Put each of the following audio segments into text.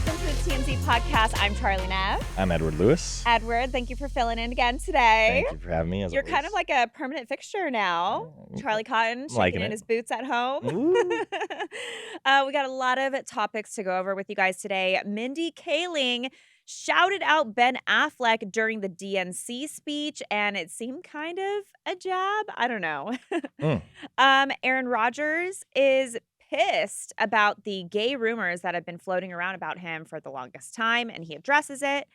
welcome to the TMZ podcast. I'm Charlie Neff. I'm Edward Lewis. Edward, thank you for filling in again today. Thank you for having me. You're kind of like a permanent fixture now. Charlie Cotton shaking in his boots at home. We got a lot of topics to go over with you guys today. Mindy Kaling shouted out Ben Affleck during the DNC speech, and it seemed kind of a jab. I don't know. Aaron Rodgers is pissed about the gay rumors that have been floating around about him for the longest time, and he addresses it.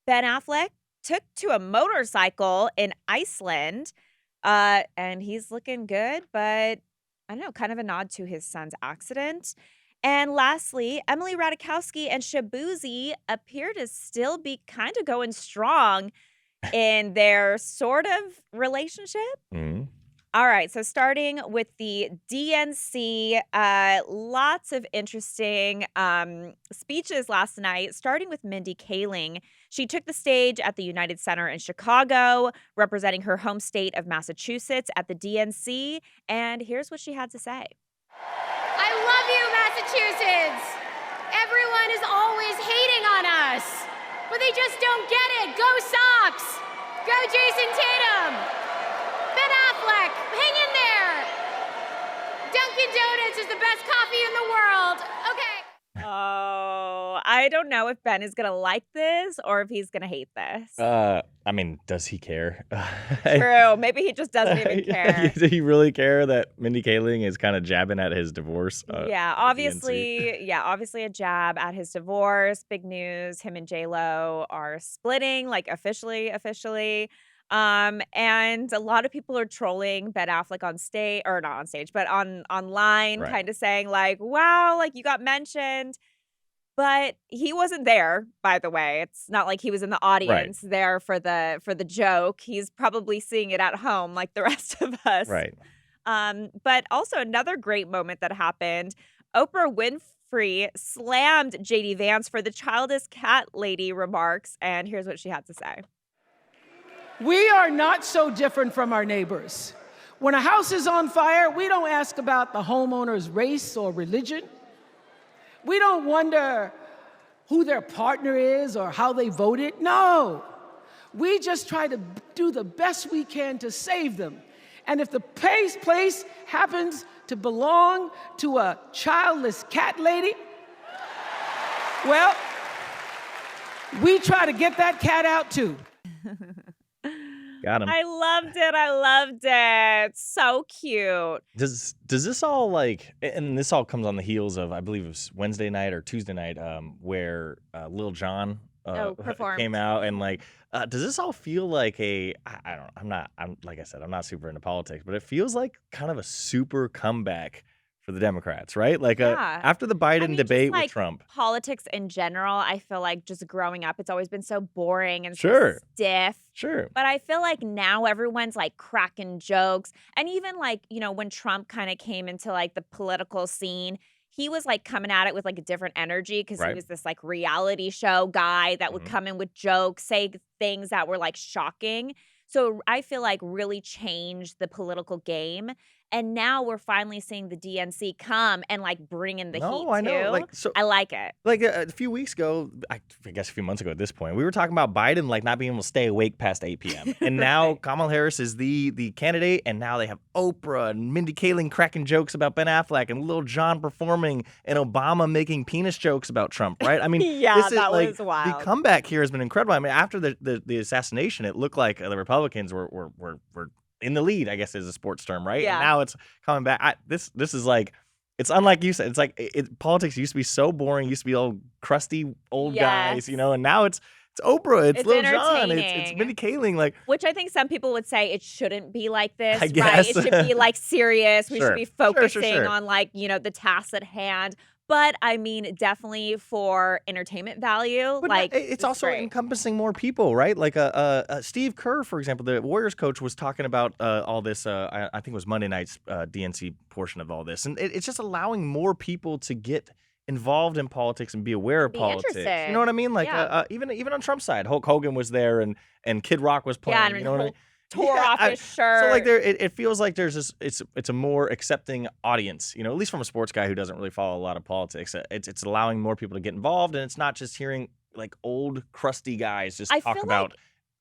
Ben Affleck took to a motorcycle in Iceland, and he's looking good, but I don't know, kind of a nod to his son's accident. And lastly, Emily Ratajkowski and Shaboozey appear to still be kind of going strong in their sort of relationship. All right, so starting with the DNC, lots of interesting speeches last night, starting with Mindy Kaling. She took the stage at the United Center in Chicago, representing her home state of Massachusetts at the DNC, and here's what she had to say. I love you, Massachusetts. Everyone is always hating on us, but they just don't get it. Go Sox! Go Jason Tatum! Ben Affleck, hang in there. Dunkin' Donuts is the best coffee in the world. Okay. Oh, I don't know if Ben is going to like this or if he's going to hate this. I mean, does he care? True. Maybe he just doesn't even care. Does he really care that Mindy Kaling is kind of jabbing at his divorce? Obviously a jab at his divorce. Big news. Him and J.Lo are splitting, like officially. And a lot of people are trolling Ben Affleck on stage, or not on stage, but online, Right. kind of saying like, wow, like you got mentioned. But he wasn't there, by the way. It's not like he was in the audience there for the joke. He's probably seeing it at home like the rest of us. Right. But also another great moment that happened, Oprah Winfrey slammed J.D Vance for the childless cat lady remarks. And here's what she had to say. We are not so different from our neighbors. When a house is on fire, we don't ask about the homeowner's race or religion. We don't wonder who their partner is or how they voted. No. We just try to do the best we can to save them. And if the place happens to belong to a childless cat lady, well, we try to get that cat out too. Got him. I loved it. So cute. Does this all and this all comes on the heels of, I believe it was Wednesday night or Tuesday night, where Lil Jon performed. came out and does this all feel like I'm like I said, I'm not super into politics, but it feels like kind of a super comeback for the Democrats, right? After the Biden debate with Trump. Politics in general, I feel like just growing up, it's always been so boring and Sure. so stiff. Sure. But I feel like now everyone's like cracking jokes. And even when Trump kind of came into like the political scene, he was like coming at it with like a different energy because he was this like reality show guy that would come in with jokes, say things that were like shocking. So I feel like really changed the political game. And now we're finally seeing the DNC come and like bring in the heat too. I know. I like it. A few weeks ago, I guess a few months ago at this point, we were talking about Biden not being able to stay awake past 8 p.m. And now Kamala Harris is the candidate, and now they have Oprah and Mindy Kaling cracking jokes about Ben Affleck and Lil Jon performing and Obama making penis jokes about Trump, right? I mean, that was wild. The comeback here has been incredible. I mean, after the assassination, it looked like the Republicans were in the lead, I guess is a sports term, right? Yeah. And now it's coming back. This is like, it's unlike you said. It's like politics used to be so boring. Used to be all crusty old guys, and now it's Oprah, it's Lil Jon, it's Mindy Kaling, which I think some people would say it shouldn't be like this, I guess. right? It should be like serious. We Sure. should be focusing Sure. on the tasks at hand. But I mean, definitely for entertainment value, But it's also great. encompassing more people, right? Steve Kerr, for example, the Warriors coach, was talking about all this. I think it was Monday night's DNC portion of all this, and it's just allowing more people to get involved in politics and be aware of politics. Interested. You know what I mean? Yeah. Even on Trump's side, Hulk Hogan was there, and Kid Rock was playing. Yeah, and you know what I mean? tore off his shirt. So like it feels like there's this. It's a more accepting audience, you know, at least from a sports guy who doesn't really follow a lot of politics. It's allowing more people to get involved, and it's not just hearing like old crusty guys just talk about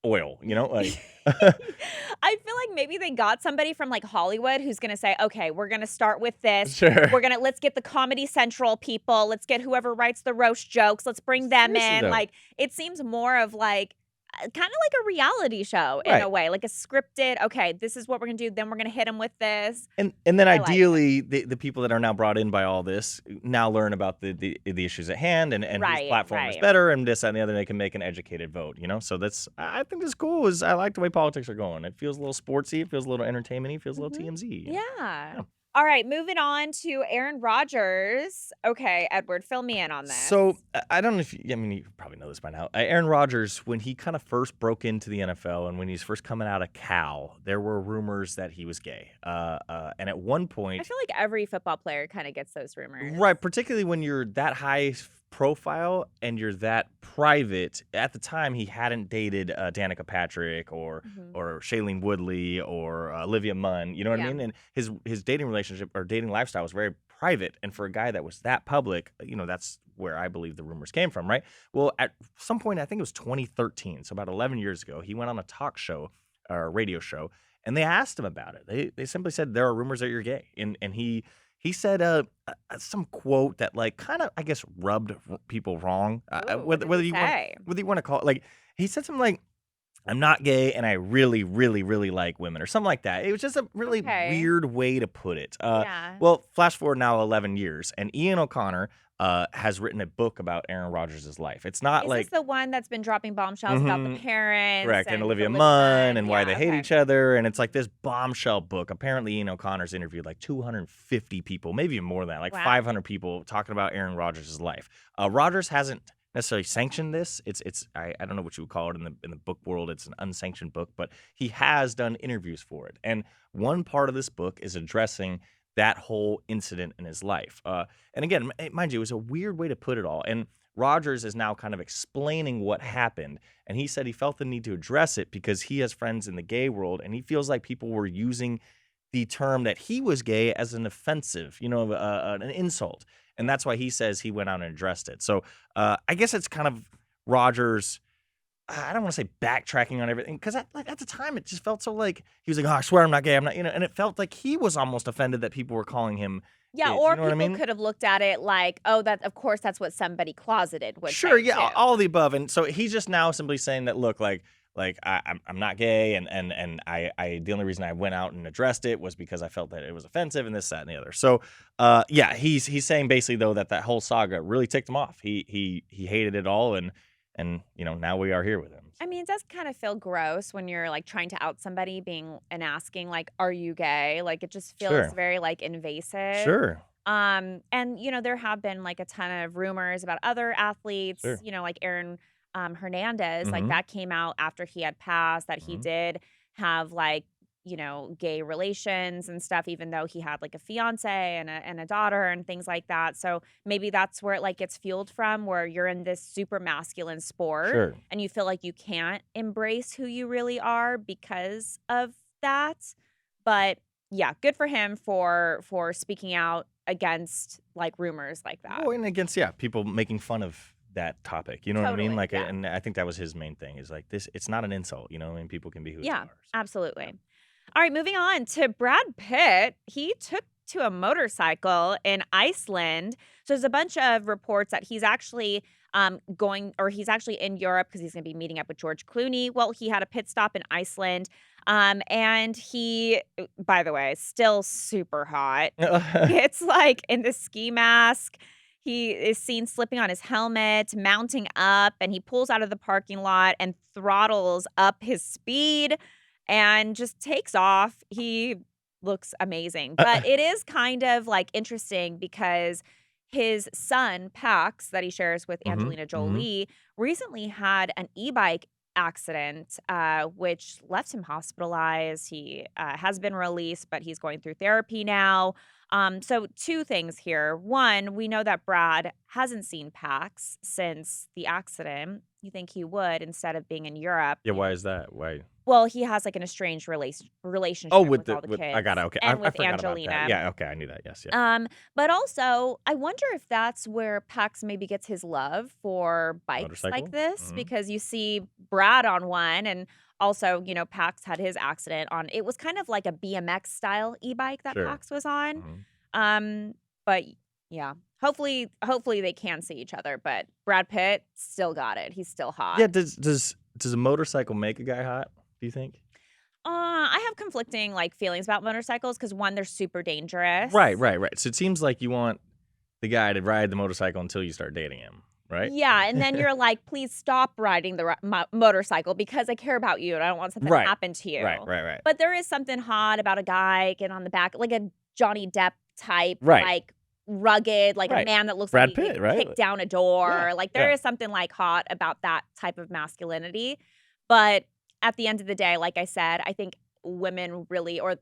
oil, you know, like. I feel like maybe they got somebody from like Hollywood who's gonna say, okay, we're gonna start with this. Sure. Let's get the Comedy Central people. Let's get whoever writes the roast jokes. Let's bring them Seriously, in. though. Like it seems more of like kind of like a reality show in Right. a way, like a scripted. Okay, this is what we're gonna do. Then we're gonna hit them with this. And then I like ideally, the people that are now brought in by all this now learn about the issues at hand and whose Right, platform is right. better and this that, and the other. They can make an educated vote, you know. So I think that's cool. I like the way politics are going. It feels a little sportsy. It feels a little entertainment-y. It feels a little TMZ. You know? Yeah. All right, moving on to Aaron Rodgers. Okay, Edward, fill me in on this. So I don't know if you probably know this by now. Aaron Rodgers, when he kind of first broke into the NFL and when he's first coming out of Cal, there were rumors that he was gay. And at one point, I feel like every football player kind of gets those rumors. right, particularly when you're that high profile and you're that private. At the time, he hadn't dated Danica Patrick or Shailene Woodley or Olivia Munn. You know what I mean? And his dating relationship or dating lifestyle was very private. And for a guy that was that public, you know, that's where I believe the rumors came from, right? Well, at some point, I think it was 2013, so about 11 years ago, he went on a talk show or a radio show, and they asked him about it. They simply said, there are rumors that you're gay. And he said some quote that like kind of, I guess, rubbed people wrong. Whether you want to call it, like, he said something like, I'm not gay and I really, really, really like women or something like that. It was just a really weird way to put it. Well, flash forward now 11 years and Ian O'Connor has written a book about Aaron Rodgers' life. It's not Is this the one that's been dropping bombshells about the parents? Correct, and Olivia Munn and why they hate each other. And it's like this bombshell book. Apparently, Ian O'Connor's interviewed like 250 people, maybe even more than that, like 500 people talking about Aaron Rodgers' life. Rodgers hasn't necessarily sanctioned this. I don't know what you would call it in the book world. It's an unsanctioned book, but he has done interviews for it. And one part of this book is addressing that whole incident in his life. And again, mind you, it was a weird way to put it all. And Rodgers is now kind of explaining what happened. And he said he felt the need to address it because he has friends in the gay world, and he feels like people were using the term that he was gay as an offensive, you know, an insult. And that's why he says he went out and addressed it. So I guess it's kind of Rodgers, I don't want to say backtracking on everything, because at the time it just felt so like he was like, oh, I swear I'm not gay, I'm not, you know, and it felt like he was almost offended that people were calling him. Yeah, it, or you know people could have looked at it like, oh, of course that's what somebody closeted would Sure, say, yeah, too. all the above. And so he's just now simply saying that, look, like I'm not gay, and I the only reason I went out and addressed it was because I felt that it was offensive and this, that, and the other. So yeah, he's saying basically though that whole saga really ticked him off. He hated it all, and you know, now we are here with him. I mean, it does kind of feel gross when you're like trying to out somebody and asking like, are you gay? Like it just feels very like invasive. Sure. And you know, there have been like a ton of rumors about other athletes, you know, like Aaron Hernandez, like that came out after he had passed, that he did have like, you know, gay relations and stuff, even though he had like a fiance and a daughter and things like that. So maybe that's where it like gets fueled from, where you're in this super masculine sport and you feel like you can't embrace who you really are because of that. But yeah, good for him for speaking out against like rumors like that. Oh, and against people making fun of that topic, you know what I mean? Like, yeah. and I think that was his main thing, is like this. It's not an insult, you know, and people can be who they are. So. Absolutely. All right, moving on to Brad Pitt. He took to a motorcycle in Iceland. So there's a bunch of reports that he's actually he's actually in Europe because he's going to be meeting up with George Clooney. Well, he had a pit stop in Iceland. And he, by the way, still super hot. It's like in the ski mask. He is seen slipping on his helmet, mounting up, and he pulls out of the parking lot and throttles up his speed and just takes off. He looks amazing. But it is kind of like interesting because his son, Pax, that he shares with Angelina Jolie, recently had an e-bike accident, which left him hospitalized. He has been released, but he's going through therapy now. So two things here. One, we know that Brad hasn't seen Pax since the accident. You think he would instead of being in Europe. Yeah, why is that? Why? Well, he has like an estranged relationship with all the with kids I got it. Okay, and I with forgot about Angelina. that. Yeah, okay, I knew that. Yes, yeah. But also, I wonder if that's where Pax maybe gets his love for bikes like Motorcycle. this, because you see Brad on one, and also, Pax had his accident on. It was kind of like a BMX style e-bike that Sure. Pax was on. Mhm. But yeah, hopefully they can see each other. But Brad Pitt still got it. He's still hot. Yeah. Does a motorcycle make a guy hot? Do you think? I have conflicting feelings about motorcycles because one, they're super dangerous. Right. So it seems like you want the guy to ride the motorcycle until you start dating him, right? Yeah, and then you're like, please stop riding the motorcycle because I care about you and I don't want something to happen to you. Right. But there is something hot about a guy getting on the back, like a Johnny Depp type, rugged, a man that looks Brad like he Pitt, right? kick down a door. Yeah, There is something hot about that type of masculinity. But at the end of the day, like I said, I think women really, or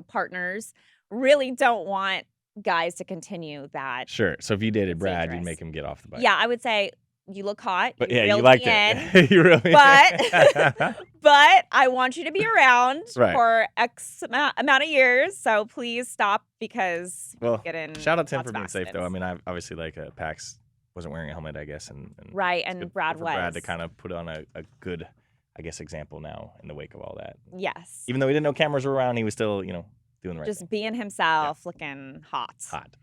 partners really don't want guys to continue that. Sure. So if you dated Brad, dangerous. you'd make him get off the bike. Yeah, I would say you look hot. But you you liked it. You really. But I want you to be around Right. for X amount of years. So please stop because Well, get in shout out to him lots for of being safe, though. I accidents. mean, I obviously Pax wasn't wearing a helmet, I guess, and Right, it's and good Brad for Brad to was. kind of put on a good, I guess, example now in the wake of all that. Yes. Even though he didn't know cameras were around, he was still, doing the right Just thing. being himself, looking hot. Hot.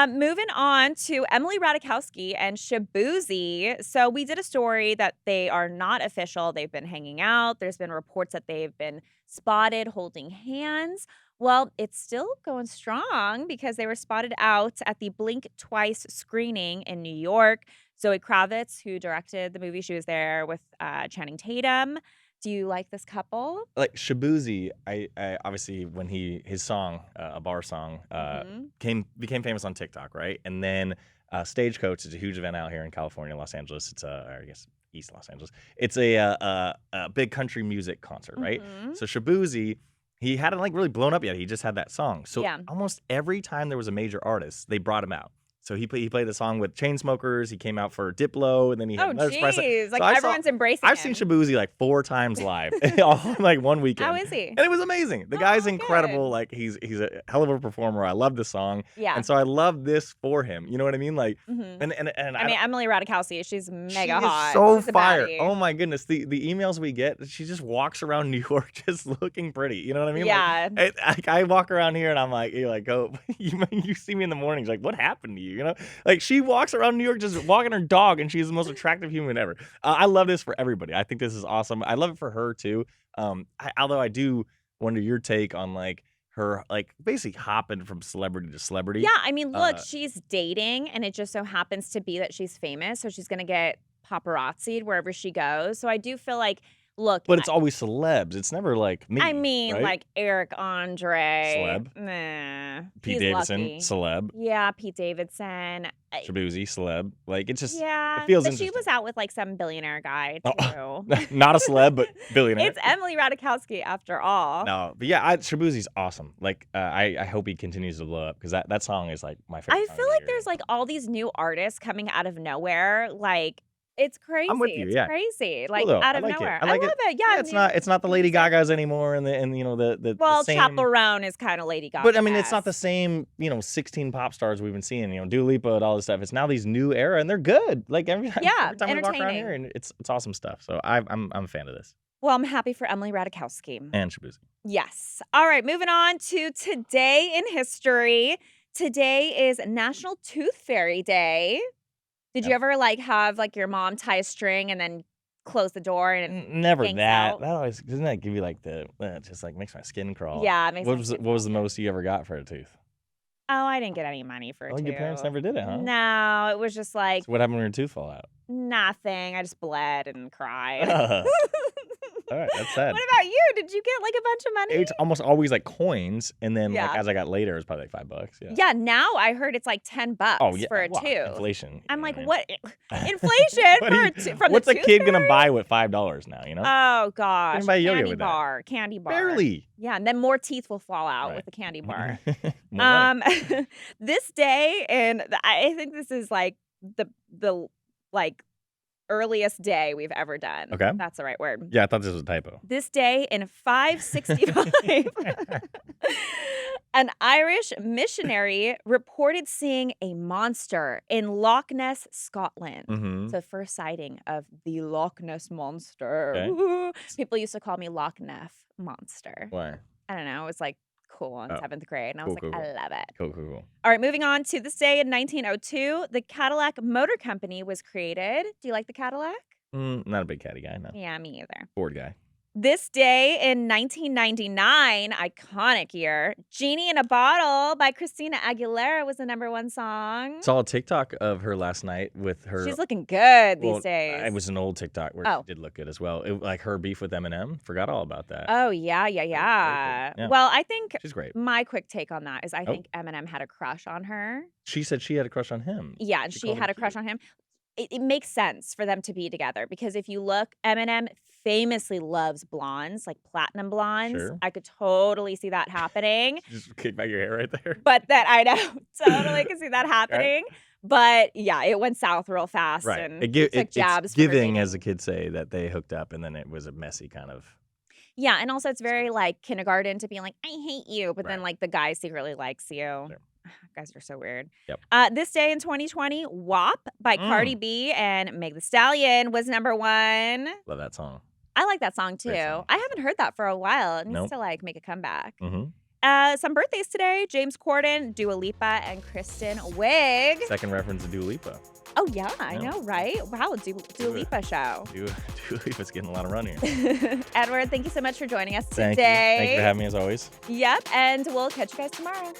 Moving on to Emily Ratajkowski and Shaboozey. So we did a story that they are not official. They've been hanging out. There's been reports that they've been spotted holding hands. Well, it's still going strong because they were spotted out at the Blink Twice screening in New York. Zoe Kravitz, who directed the movie, she was there with Channing Tatum. Do you like this couple? Like Shaboozey, I obviously when his song, a bar song, became famous on TikTok, right? And then Stagecoach is a huge event out here in California, Los Angeles. It's I guess East Los Angeles. It's a big country music concert, right? So Shaboozey, he hadn't really blown up yet. He just had that song. So almost every time there was a major artist, they brought him out. So he played the song with Chainsmokers. He came out for Diplo, and then he had another surprise. Everyone's embracing I've seen Shaboozey 4 times live, all in 1 weekend. How is he? And it was amazing. The guy's incredible. Good. He's a hell of a performer. I love the song. Yeah. And so I love this for him. You know what I mean? And Emily Ratajkowski, she's mega she hot. Is so She's a fire. baddie. Oh my goodness. The emails we get, she just walks around New York just looking pretty. You know what I mean? Yeah. I walk around here and I'm like, oh, you see me in the mornings, what happened to you? You know? She walks around New York just walking her dog, and she's the most attractive human ever. I love this for everybody. I think this is awesome. I love it for her too. Although I do wonder your take on her basically hopping from celebrity to celebrity. Yeah, I mean, look, she's dating, and it just so happens to be that she's famous, so she's gonna get paparazzi'd wherever she goes. So I do feel like, look, but it's always celebs. It's never me. I mean, right? Eric Andre, celeb. Nah, Pete he's Davidson, lucky. celeb. Yeah, Pete Davidson. Shaboozey, celeb. It's just it feels but interesting. she was out with some billionaire guy too. Not a celeb, but billionaire. It's Emily Ratajkowski after all. No, but yeah, Shaboozey's awesome. I hope he continues to blow up because that song is my favorite. I song feel of the like year. there's all these new artists coming out of nowhere. It's crazy. I'm with you, it's yeah. crazy. Cool, though. Out of I like nowhere. it. I like love it. Yeah, it's not the Lady Gagas anymore, and the well, same. Chaperone is kind of Lady Gaga. But I mean, it's not the same. 16 pop stars we've been seeing. Dua Lipa and all this stuff. It's now these new era, and they're good. Every time we walk around here, and it's awesome stuff. So I'm a fan of this. Well, I'm happy for Emily Ratajkowski. And Shaboozey. Yes. All right, moving on to today in history. Today is National Tooth Fairy Day. Did you ever have your mom tie a string and then close the door and never hangs that. out? That always doesn't that give you it just makes my skin crawl. Yeah, it makes What my was skin what was the crawl, most you ever got for a tooth? Oh, I didn't get any money for a tooth. Your parents never did it, huh? No, it was just So what happened when your tooth fell out? nothing. I just bled and cried. All right, that's sad. What about you? Did you get a bunch of money? It's almost always coins, and then Yeah. as I got later, it was probably $5. Yeah. Yeah, now I heard it's $10 Oh yeah. for a Well, tooth. inflation. I'm you like, know what? I mean? Inflation What for do you- from What's the a tooth kid gonna fairy? buy with $5 now? Oh gosh, can buy a yo-yo candy with that. bar, candy bar. Barely. Yeah, and then more teeth will fall out Right. with the candy bar. More money. This day, and I think this is the earliest day we've ever done. Okay. That's the right word. Yeah, I thought this was a typo. This day in 565, an Irish missionary reported seeing a monster in Loch Ness, Scotland. Mm-hmm. So first sighting of the Loch Ness monster. Okay. Woo-hoo. People used to call me Loch Neff monster. Why? I don't know. It was like cool in 7th grade. And I was Cool, like, cool, I love it. Cool. All right, moving on to this day in 1902, the Cadillac Motor Company was created. Do you like the Cadillac? Not a big caddy guy, no. Yeah, me either. Ford guy. This day in 1999, iconic year, Genie in a Bottle by Christina Aguilera was the #1 song. Saw a TikTok of her last night with her. She's looking good well, these days. It was an old TikTok where she did look good as well. Like her beef with Eminem. Forgot all about that. Oh, yeah. Yeah. Well, I think She's great. my quick take on that is I think Eminem had a crush on her. She said she had a crush on him. Yeah, and she had a crush on him. It makes sense for them to be together because if you look, Eminem famously loves blondes, like platinum blondes. Sure. I could totally see that happening. Just kick back your hair right there. But that I know, totally could see that happening. Right. But yeah, it went south real fast. Right. And Took jabs. It's giving, as the kids say, that they hooked up and then it was a messy kind of. Yeah, and also it's very like kindergarten to be like, I hate you, but then like the guy secretly likes you. Sure. Guys are so weird. Yep. This day in 2020, WAP by Cardi B and Meg Thee Stallion was #1. Love that song. I like that song too. Song. I haven't heard that for a while. It needs to like make a comeback. Mm-hmm. Some birthdays today: James Corden, Dua Lipa, and Kristen Wiig. Second reference to Dua Lipa. Oh yeah, I know, right? Wow, Dua Lipa show. Dua Lipa's getting a lot of run here. Edward, thank you so much for joining us today. Thank you for having me as always. Yep, and we'll catch you guys tomorrow.